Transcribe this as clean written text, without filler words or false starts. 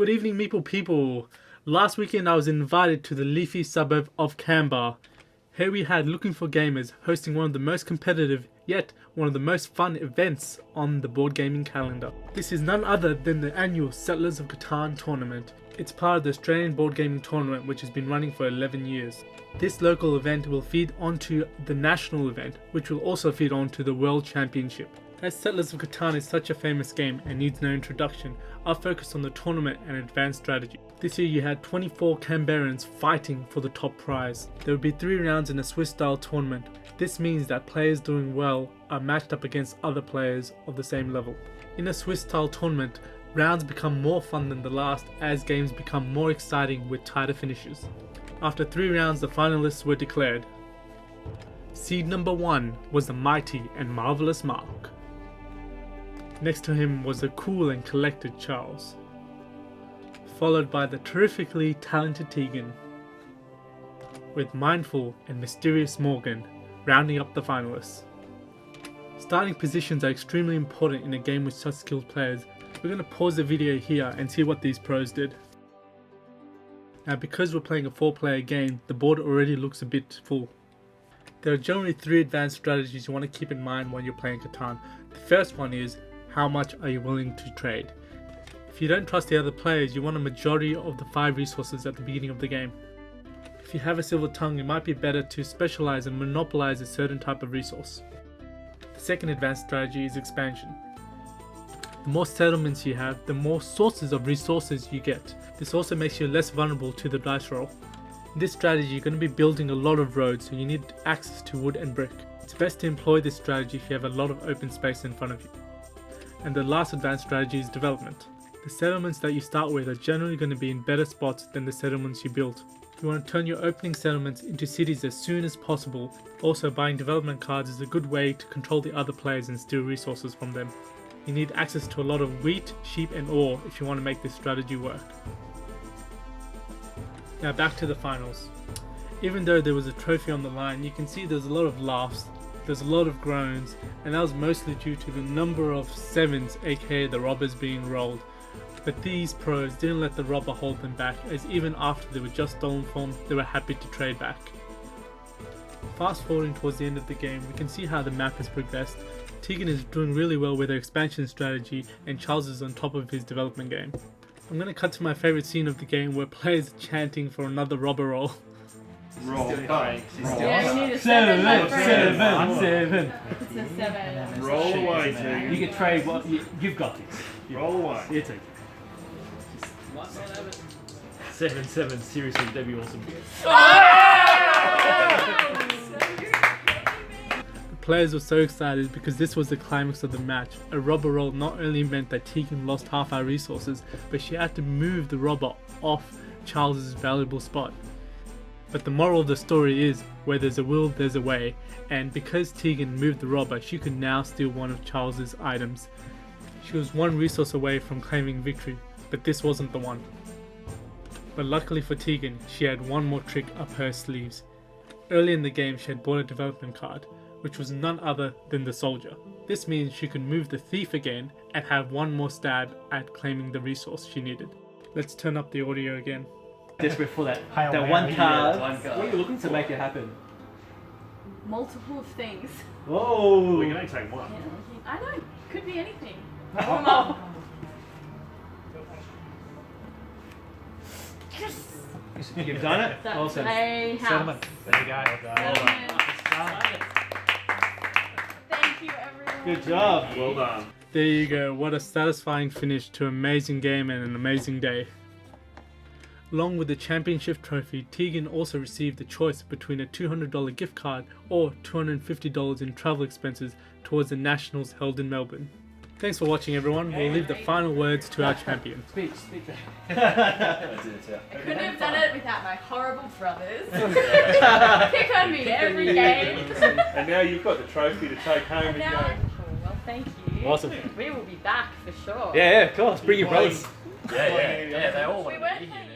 Good evening, Meeple people. Last weekend I was invited to the leafy suburb of Canberra. Here we had Looking for Gamers hosting one of the most competitive, yet one of the most fun events on the board gaming calendar. This is none other than the annual Settlers of Catan tournament. It's part of the Australian board gaming tournament which has been running for 11 years. This local event will feed onto the national event, which will also feed onto the World Championship. As Settlers of Catan is such a famous game and needs no introduction, I'll focus on the tournament and advanced strategy. This year you had 24 Canberrans fighting for the top prize. There will be 3 rounds in a Swiss style tournament. This means that players doing well are matched up against other players of the same level. In a Swiss style tournament, rounds become more fun than the last as games become more exciting with tighter finishes. After 3 rounds, the finalists were declared. Seed number 1 was the mighty and marvellous Mark. Next to him was the cool and collected Charles, followed by the terrifically talented Tegan, with mindful and mysterious Morgan rounding up the finalists. Starting positions are extremely important in a game with such skilled players. We're going to pause the video here and see what these pros did. Now, because we're playing a 4-player game, the board already looks a bit full. There are generally 3 advanced strategies you want to keep in mind when you're playing Catan. The first one is, how much are you willing to trade? If you don't trust the other players, you want a majority of the 5 resources at the beginning of the game. If you have a silver tongue, it might be better to specialize and monopolize a certain type of resource. The second advanced strategy is expansion. The more settlements you have, the more sources of resources you get. This also makes you less vulnerable to the dice roll. In this strategy, you're going to be building a lot of roads, so you need access to wood and brick. It's best to employ this strategy if you have a lot of open space in front of you. And the last advanced strategy is development. The settlements that you start with are generally going to be in better spots than the settlements you build. You want to turn your opening settlements into cities as soon as possible. Also, buying development cards is a good way to control the other players and steal resources from them. You need access to a lot of wheat, sheep and ore if you want to make this strategy work. Now back to the finals. Even though there was a trophy on the line, you can see there's a lot of laughs, there's a lot of groans, and that was mostly due to the number of 7s, aka the robbers, being rolled. But these pros didn't let the robber hold them back, as even after they were just stolen from, they were happy to trade back. Fast forwarding towards the end of the game, we can see how the map has progressed. Tegan is doing really well with her expansion strategy, and Charles is on top of his development game. I'm going to cut to my favourite scene of the game where players are chanting for another robber roll. Roll. Yeah, we need a 7. 7. It's a 7. Roll away, Tegan. You can trade what you've got this. Roll away. You take it. 7. Seriously, that'd be awesome. The players were so excited because this was the climax of the match. A robber roll not only meant that Tegan lost half our resources, but she had to move the robber off Charles's valuable spot. But the moral of the story is, where there's a will, there's a way, and because Tegan moved the robber, she could now steal one of Charles's items. She was 1 resource away from claiming victory, but this wasn't the one. But luckily for Tegan, she had one more trick up her sleeves. Early in the game, she had bought a development card, which was none other than the soldier. This means she could move the thief again and have 1 more stab at claiming the resource she needed. Let's turn up the audio again. Desperate for that Mary, one card. one card. What are you looking to make it happen? Multiple of things. Whoa! We can only take one. I know. Could be anything. Yes! You've done it? That's Awesome. a house. Settlement. There you go. Settlement. Thank you, everyone. Good job. Well done. There you go, what a satisfying finish to an amazing game and an amazing day. Along with the championship trophy, Tegan also received the choice between a $200 gift card or $250 in travel expenses towards the Nationals held in Melbourne. Thanks for watching, everyone. We'll leave the final words to our champion. Speak. I couldn't have done it without my horrible brothers. Pick on me every game. And now you've got the trophy to take home and Now, go. well, thank you. Awesome. We will be back for sure. Yeah, of course. Bring your brothers. Yeah, they all We want to weren't be here. playing